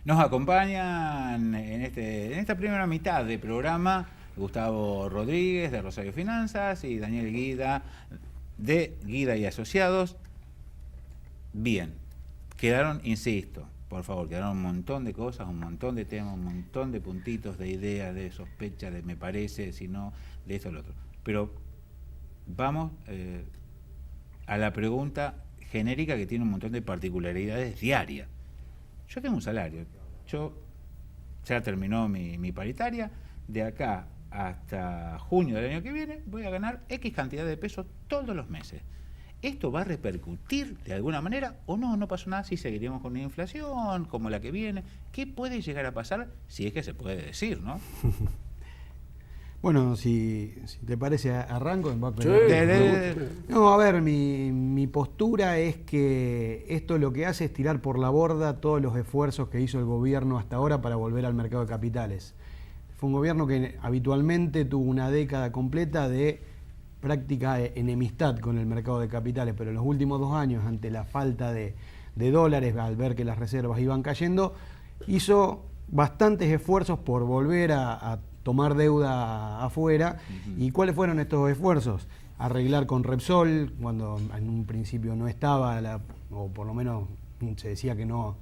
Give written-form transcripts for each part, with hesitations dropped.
Nos acompañan en esta primera mitad de programa Gustavo Rodríguez de Rosario Finanzas y Daniel Guida de Guida y Asociados. Bien, quedaron, insisto, por favor, quedaron un montón de cosas, un montón de temas, un montón de puntitos, de ideas, de sospecha, de me parece, si no, de esto o lo otro. Pero vamos a la pregunta genérica que tiene un montón de particularidades diarias. Yo tengo un salario, ya terminó mi paritaria, de acá hasta junio del año que viene voy a ganar X cantidad de pesos todos los meses. ¿Esto va a repercutir de alguna manera o no? No pasó nada, si seguiremos con una inflación como la que viene. ¿Qué puede llegar a pasar? Si es que se puede decir, ¿no? Bueno, si te parece, arranco. Sí. No, a ver, mi postura es que esto lo que hace es tirar por la borda todos los esfuerzos que hizo el gobierno hasta ahora para volver al mercado de capitales. Fue un gobierno que habitualmente tuvo una década completa de práctica enemistad con el mercado de capitales, pero en los últimos 2 años, ante la falta de dólares, al ver que las reservas iban cayendo, hizo bastantes esfuerzos por volver a tomar deuda afuera. ¿Y cuáles fueron estos esfuerzos? Arreglar con Repsol, cuando en un principio no estaba, o por lo menos se decía que no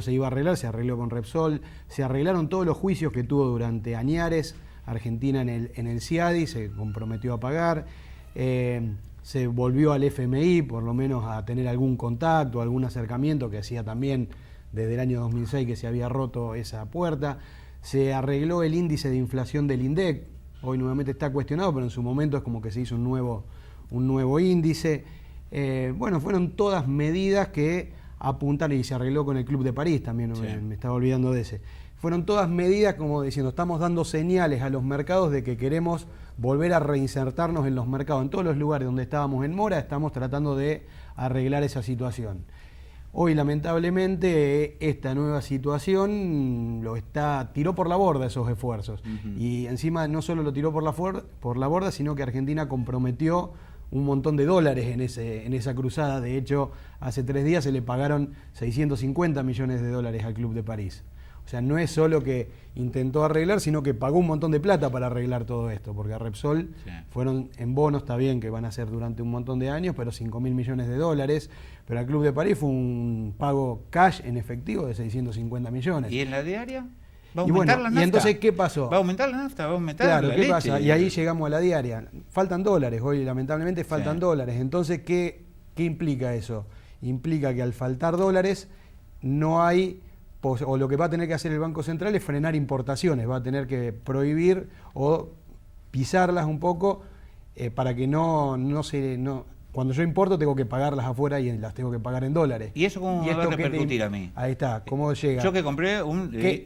se iba a arreglar, se arregló con Repsol. Se arreglaron todos los juicios que tuvo durante añares Argentina en el CIADI, se comprometió a pagar. Se volvió al FMI, por lo menos a tener algún contacto, algún acercamiento, que hacía también desde el año 2006 que se había roto esa puerta. Se arregló el índice de inflación del INDEC, hoy nuevamente está cuestionado, pero en su momento es como que se hizo un nuevo índice. Bueno, fueron todas medidas que apuntan, y se arregló con el Club de París también, sí. Me estaba olvidando de ese. Fueron todas medidas como diciendo, estamos dando señales a los mercados de que queremos volver a reinsertarnos en los mercados. En todos los lugares donde estábamos en mora, estamos tratando de arreglar esa situación. Hoy, lamentablemente, esta nueva situación tiró por la borda esos esfuerzos. Y encima no solo lo tiró por la borda, sino que Argentina comprometió un montón de dólares en esa cruzada. De hecho, hace 3 días se le pagaron 650 millones de dólares al Club de París. O sea, no es solo que intentó arreglar, sino que pagó un montón de plata para arreglar todo esto, porque a Repsol fueron en bonos, está bien que van a ser durante un montón de años, pero 5.000 millones de dólares. Pero al Club de París fue un pago cash en efectivo de 650 millones. ¿Y en la diaria? ¿Va a aumentar la nafta? ¿Y entonces qué pasó? ¿Va a aumentar la nafta? ¿Va a aumentar la leche? Claro, ¿qué pasa? Y ahí llegamos a la diaria. Faltan dólares, hoy lamentablemente faltan dólares. Entonces, ¿qué implica eso? Implica que al faltar dólares no hay, o lo que va a tener que hacer el Banco Central es frenar importaciones, va a tener que prohibir o pisarlas un poco para que cuando yo importo tengo que pagarlas afuera y las tengo que pagar en dólares. ¿Y eso cómo me va a repercutir a mí? Ahí está, ¿cómo llega? Yo que compré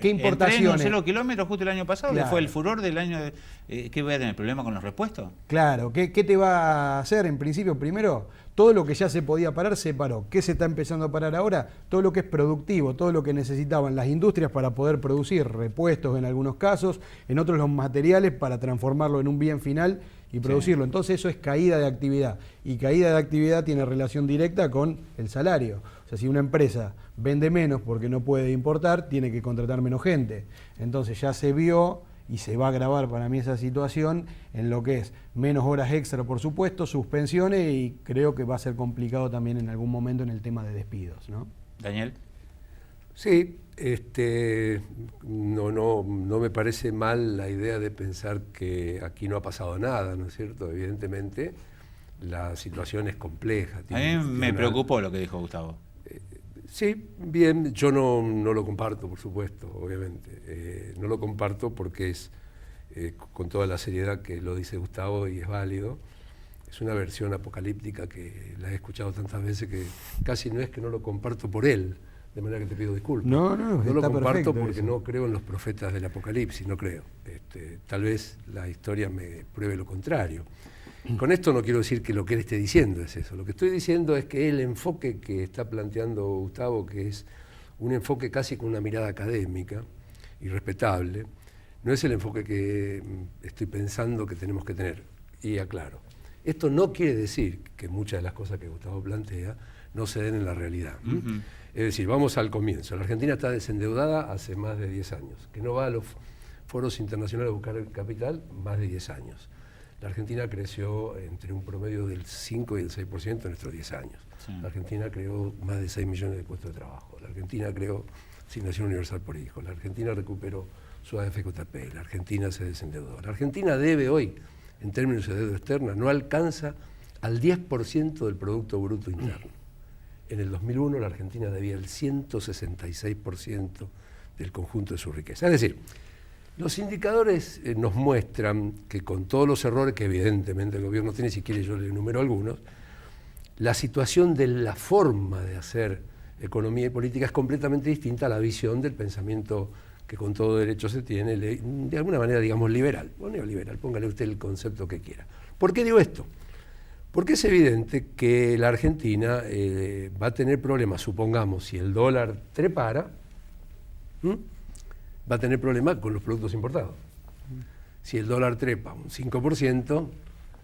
¿Qué importaciones? Entré en 0 kilómetros justo el año pasado, Claro. que fue el furor del año. ¿Qué voy a tener? ¿Problema con los repuestos? Claro, ¿qué te va a hacer? En principio, primero, todo lo que ya se podía parar, se paró. ¿Qué se está empezando a parar ahora? Todo lo que es productivo, todo lo que necesitaban las industrias para poder producir repuestos en algunos casos, en otros los materiales para transformarlo en un bien final y producirlo. Entonces eso es caída de actividad. Y caída de actividad tiene relación directa con el salario. O sea, si una empresa vende menos porque no puede importar, tiene que contratar menos gente. Entonces ya se vio y se va a agravar para mí esa situación en lo que es menos horas extra, por supuesto, suspensiones, y creo que va a ser complicado también en algún momento en el tema de despidos, ¿no? Daniel. Sí, no me parece mal la idea de pensar que aquí no ha pasado nada, ¿no es cierto? Evidentemente la situación es compleja. A mí me preocupó lo que dijo Gustavo. Sí, bien, yo no lo comparto, por supuesto, obviamente. No lo comparto porque es, con toda la seriedad que lo dice Gustavo y es válido, es una versión apocalíptica que la he escuchado tantas veces que casi no es que no lo comparto por él, de manera que te pido disculpas. No lo comparto porque eso. no creo en los profetas del apocalipsis, no creo. Tal vez la historia me pruebe lo contrario. Con esto no quiero decir que lo que él esté diciendo es eso. Lo que estoy diciendo es que el enfoque que está planteando Gustavo, que es un enfoque casi con una mirada académica y respetable, no es el enfoque que estoy pensando que tenemos que tener. Y aclaro, Esto no quiere decir que muchas de las cosas que Gustavo plantea no se den en la realidad. Es decir, vamos al comienzo. La Argentina está desendeudada hace más de 10 años, que no va a los foros internacionales a buscar el capital más de 10 años. La Argentina creció entre un promedio del 5 y el 6% en estos 10 años. Sí. La Argentina creó más de 6 millones de puestos de trabajo. La Argentina creó asignación universal por hijo. La Argentina recuperó su AFJP. La Argentina se desendeudó. La Argentina debe hoy, en términos de deuda externa, no alcanza al 10% del Producto Bruto Interno. En el 2001 la Argentina debía el 166% del conjunto de su riqueza. Es decir, los indicadores nos muestran que con todos los errores que evidentemente el gobierno tiene, si quiere yo le enumero algunos, la situación de la forma de hacer economía y política es completamente distinta a la visión del pensamiento que con todo derecho se tiene, de alguna manera, digamos, liberal, o neoliberal, póngale usted el concepto que quiera. ¿Por qué digo esto? Porque es evidente que la Argentina va a tener problemas, supongamos, si el dólar trepara, va a tener problemas con los productos importados. Si el dólar trepa un 5%,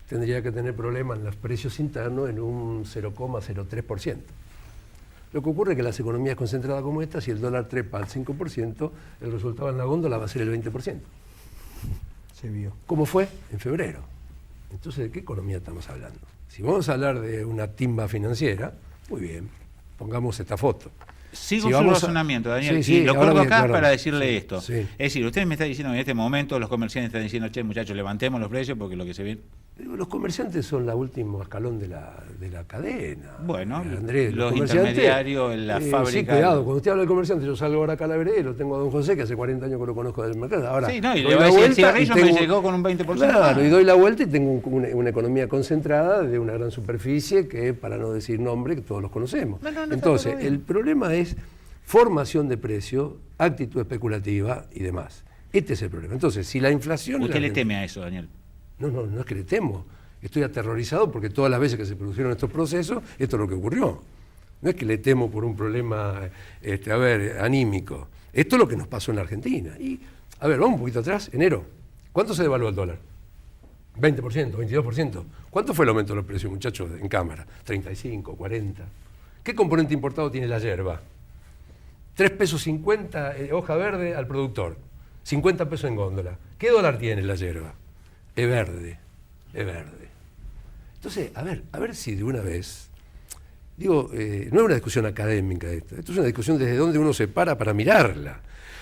tendría que tener problemas en los precios internos en un 0,03%. Lo que ocurre es que las economías concentradas como esta, si el dólar trepa al 5%, el resultado en la góndola va a ser el 20%. Se vio. ¿Cómo fue? En febrero. Entonces, ¿de qué economía estamos hablando? Si vamos a hablar de una timba financiera, muy bien, pongamos esta foto. Sigo su razonamiento, Daniel, y lo coloco acá para decirle esto. Sí. Es decir, usted me está diciendo que en este momento los comerciantes están diciendo, che, muchachos, levantemos los precios porque lo que se viene... Los comerciantes son el último escalón de la cadena. Bueno, Andrés, los intermediarios en la fábrica... Sí, cuidado, cuando usted habla de comerciante, yo salgo ahora acá a la vereda y lo tengo a don José, que hace 40 años que lo conozco del mercado. Ahora, sí, no, y le va a decir, el cigarrillo me llegó con un 20%. Claro, y doy la vuelta y tengo una economía concentrada de una gran superficie que, para no decir nombre, que todos los conocemos. No, entonces, el problema es formación de precio, actitud especulativa y demás. Este es el problema. Entonces, si la inflación... ¿Usted le teme a eso, Daniel? No es que le temo. Estoy aterrorizado porque todas las veces que se produjeron estos procesos, esto es lo que ocurrió. No es que le temo por un problema, anímico. Esto es lo que nos pasó en la Argentina. Y, a ver, vamos un poquito atrás, enero. ¿Cuánto se devaluó el dólar? 20%, 22%. ¿Cuánto fue el aumento de los precios, muchachos, en cámara? 35, 40. ¿Qué componente importado tiene la yerba? 3,50 pesos hoja verde al productor, 50 pesos en góndola. ¿Qué dólar tiene la yerba? Es verde. Entonces, a ver si de una vez, digo, no es una discusión académica esto es una discusión desde donde uno se para mirarla.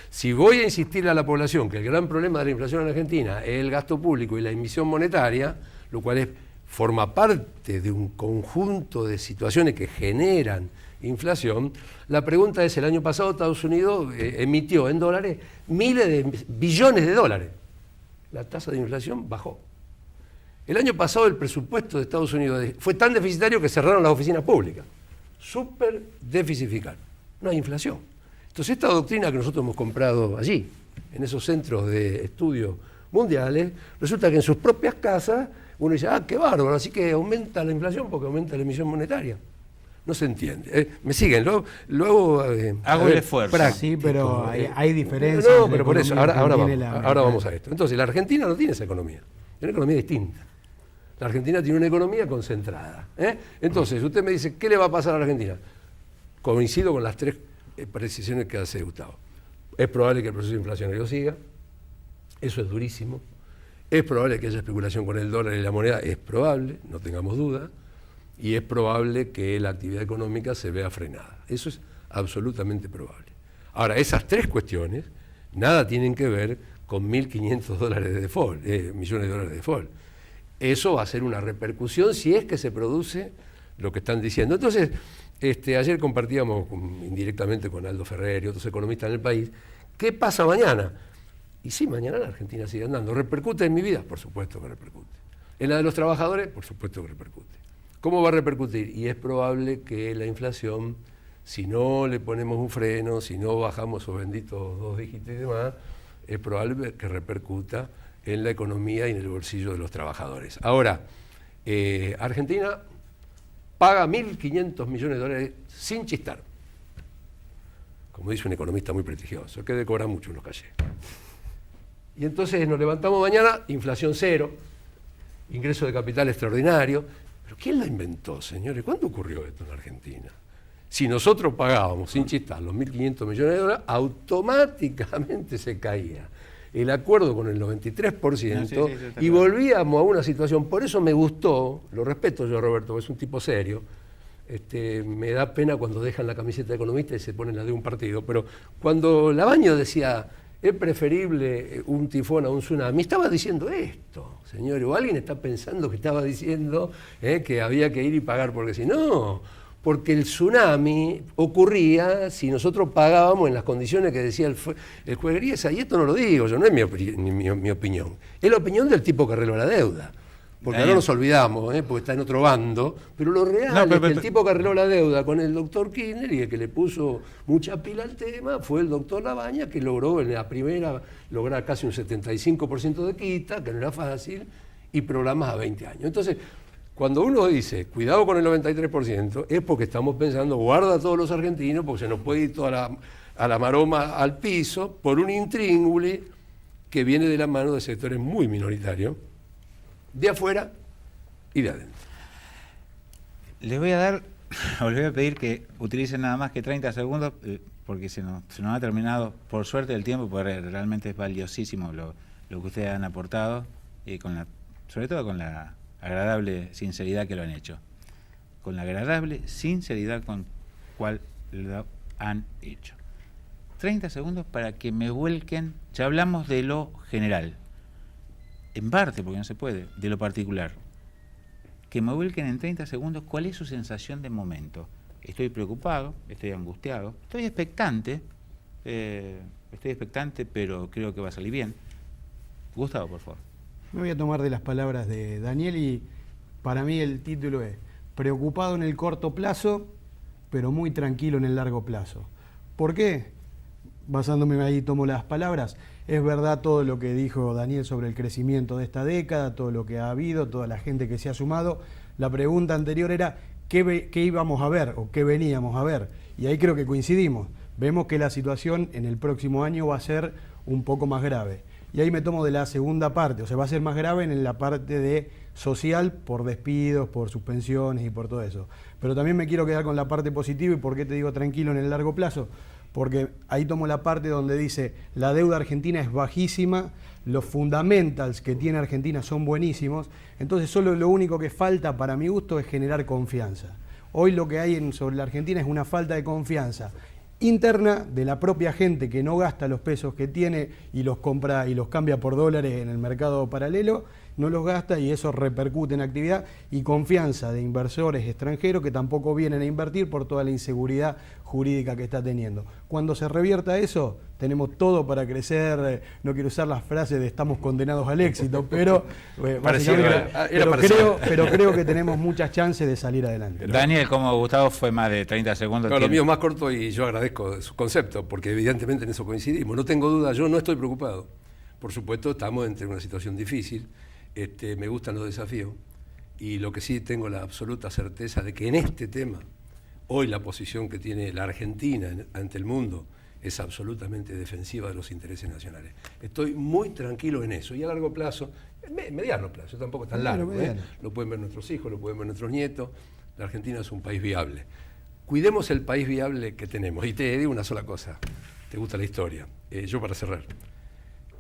Si voy a insistir a la población que el gran problema de la inflación en Argentina es el gasto público y la emisión monetaria, lo cual forma parte de un conjunto de situaciones que generan inflación, la pregunta es, el año pasado Estados Unidos emitió en dólares miles de billones de dólares. La tasa de inflación bajó. El año pasado el presupuesto de Estados Unidos fue tan deficitario que cerraron las oficinas públicas. Súper déficit fiscal. No hay inflación. Entonces esta doctrina que nosotros hemos comprado allí, en esos centros de estudio mundiales, resulta que en sus propias casas uno dice, qué bárbaro, así que aumenta la inflación porque aumenta la emisión monetaria. No se entiende. ¿Me siguen? Luego hago el esfuerzo. Sí, pero hay diferencias. No, pero por eso, ahora vamos a esto. Entonces, la Argentina no tiene esa economía. Tiene una economía distinta. La Argentina tiene una economía concentrada. Entonces, usted me dice, ¿qué le va a pasar a la Argentina? Coincido con las tres precisiones que hace Gustavo. Es probable que el proceso inflacionario siga. Eso es durísimo. Es probable que haya especulación con el dólar y la moneda. Es probable, no tengamos duda. Y es probable que la actividad económica se vea frenada. Eso es absolutamente probable. Ahora, esas tres cuestiones nada tienen que ver con 1.500 dólares de default, millones de dólares de default. Eso va a ser una repercusión si es que se produce lo que están diciendo. Entonces, ayer compartíamos indirectamente con Aldo Ferrer y otros economistas en el país, ¿qué pasa mañana? Y sí, mañana la Argentina sigue andando. ¿Repercute en mi vida? Por supuesto que repercute. ¿En la de los trabajadores? Por supuesto que repercute. ¿Cómo va a repercutir? Y es probable que la inflación, si no le ponemos un freno, si no bajamos esos benditos 2 dígitos y demás, es probable que repercuta en la economía y en el bolsillo de los trabajadores. Ahora, Argentina paga 1.500 millones de dólares sin chistar. Como dice un economista muy prestigioso, que cobra mucho unos calles. Y entonces nos levantamos mañana, inflación cero. ingreso de capital extraordinario. ¿Pero quién la inventó, señores? ¿Cuándo ocurrió esto en la Argentina? Si nosotros pagábamos, sin chistar, los 1.500 millones de dólares, automáticamente se caía el acuerdo con el 93% y volvíamos a una situación. Por eso me gustó, lo respeto yo, Roberto, es un tipo serio. Me da pena cuando dejan la camiseta de economista y se ponen la de un partido, pero cuando Labaña decía es preferible un tifón a un tsunami, estaba diciendo esto, señores, o alguien está pensando que estaba diciendo que había que ir y pagar porque si no, porque el tsunami ocurría si nosotros pagábamos en las condiciones que decía el juez Griesa, y esto no lo digo yo, no es mi opinión, es la opinión del tipo que arregló la deuda. Porque no nos olvidamos, porque está en otro bando, pero lo real es que el tipo que arregló la deuda con el doctor Kirchner y el que le puso mucha pila al tema fue el doctor Labaña, que logró en la primera lograr casi un 75% de quita, que no era fácil, y programas a 20 años. Entonces, cuando uno dice, cuidado con el 93%, es porque estamos pensando, guarda a todos los argentinos, porque se nos puede ir toda a la maroma al piso, por un intríngulis que viene de la mano de sectores muy minoritarios, de afuera y de adentro. Les voy a pedir que utilicen nada más que 30 segundos, porque se nos ha terminado, por suerte, el tiempo, porque realmente es valiosísimo lo que ustedes han aportado, sobre todo con la agradable sinceridad que lo han hecho. Con la agradable sinceridad con cual lo han hecho. 30 segundos para que me vuelquen, ya hablamos de lo general, en parte, porque no se puede, de lo particular. Que me vuelquen en 30 segundos cuál es su sensación de momento. Estoy preocupado, estoy angustiado, estoy expectante, pero creo que va a salir bien. Gustavo, por favor. Me voy a tomar de las palabras de Daniel y para mí el título es preocupado en el corto plazo, pero muy tranquilo en el largo plazo. ¿Por qué? Basándome ahí tomo las palabras. Es verdad todo lo que dijo Daniel sobre el crecimiento de esta década, todo lo que ha habido, toda la gente que se ha sumado. La pregunta anterior era ¿qué íbamos a ver o qué veníamos a ver? Y ahí creo que coincidimos. Vemos que la situación en el próximo año va a ser un poco más grave. Y ahí me tomo de la segunda parte, o sea, va a ser más grave en la parte de social por despidos, por suspensiones y por todo eso. Pero también me quiero quedar con la parte positiva. ¿Y por qué te digo tranquilo en el largo plazo? Porque ahí tomo la parte donde dice la deuda argentina es bajísima, los fundamentals que tiene Argentina son buenísimos, entonces solo lo único que falta para mi gusto es generar confianza. Hoy lo que hay sobre la Argentina es una falta de confianza interna de la propia gente que no gasta los pesos que tiene y los compra y los cambia por dólares en el mercado paralelo, no los gasta y eso repercute en actividad, y confianza de inversores extranjeros que tampoco vienen a invertir por toda la inseguridad jurídica que está teniendo. Cuando se revierta eso, tenemos todo para crecer. No quiero usar las frases de estamos condenados al éxito, pero creo que tenemos muchas chances de salir adelante. Daniel, como Gustavo fue más de 30 segundos. Claro, lo mío es más corto y yo agradezco su concepto, porque evidentemente en eso coincidimos. No tengo duda, yo no estoy preocupado. Por supuesto, estamos entre una situación difícil. Me gustan los desafíos y lo que sí tengo la absoluta certeza de que en este tema, hoy la posición que tiene la Argentina ante el mundo es absolutamente defensiva de los intereses nacionales. Estoy muy tranquilo en eso y a largo plazo, mediano plazo, tampoco tan largo, lo pueden ver nuestros hijos, lo pueden ver nuestros nietos. La Argentina es un país viable. Cuidemos el país viable que tenemos. Y te digo una sola cosa, te gusta la historia. Yo para cerrar,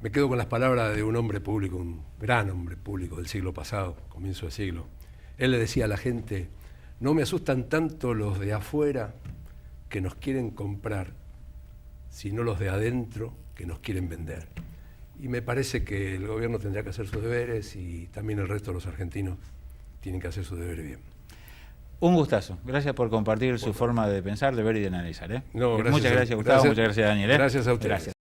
me quedo con las palabras de un hombre público, un gran hombre público del siglo pasado, comienzo de siglo. Él le decía a la gente, no me asustan tanto los de afuera que nos quieren comprar, sino los de adentro que nos quieren vender. Y me parece que el gobierno tendrá que hacer sus deberes y también el resto de los argentinos tienen que hacer sus deberes bien. Un gustazo. Gracias por compartir su forma de pensar, de ver y de analizar. No, muchas gracias, Gustavo. Muchas gracias, Daniel. Gracias a ustedes. Gracias.